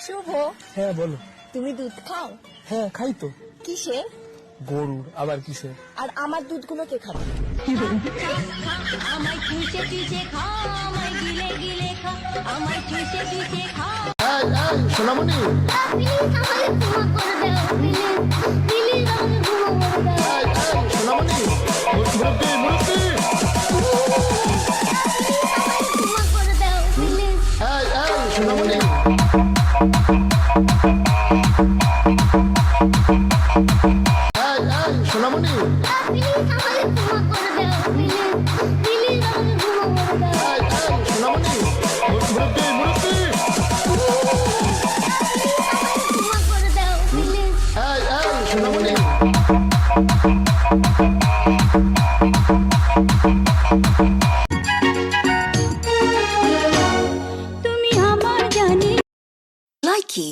শুভ, হ্যাঁ বলো। তুমি দুধ খাও? হ্যাঁ খাই তো। কিসের? গরুর, আবার কিসের? আর আমার দুধগুলো কে খাবে? আমায় চুষে চুষে খা, আমায় গিলে গিলে খা, আমায় চুষে চুষে খা। সোনামণি, প্লিজ আমাকে ক্ষমা করে দাও, প্লিজ প্লিজ আমাকে ক্ষমা করে দাও। সোনামণি, মুরব্বি মুরব্বি, ক্ষমা করে দাও, প্লিজ। সোনামণি, সোনামণি, প্লিজ আমাকে ক্ষমা করে দাও, প্লিজ প্লিজ আমাকে ক্ষমা করে দাও। সোনামণি, মুরব্বি মুরব্বি, ক্ষমা করে দাও, প্লিজ। সোনামণি। তুমি আমার জানি Likey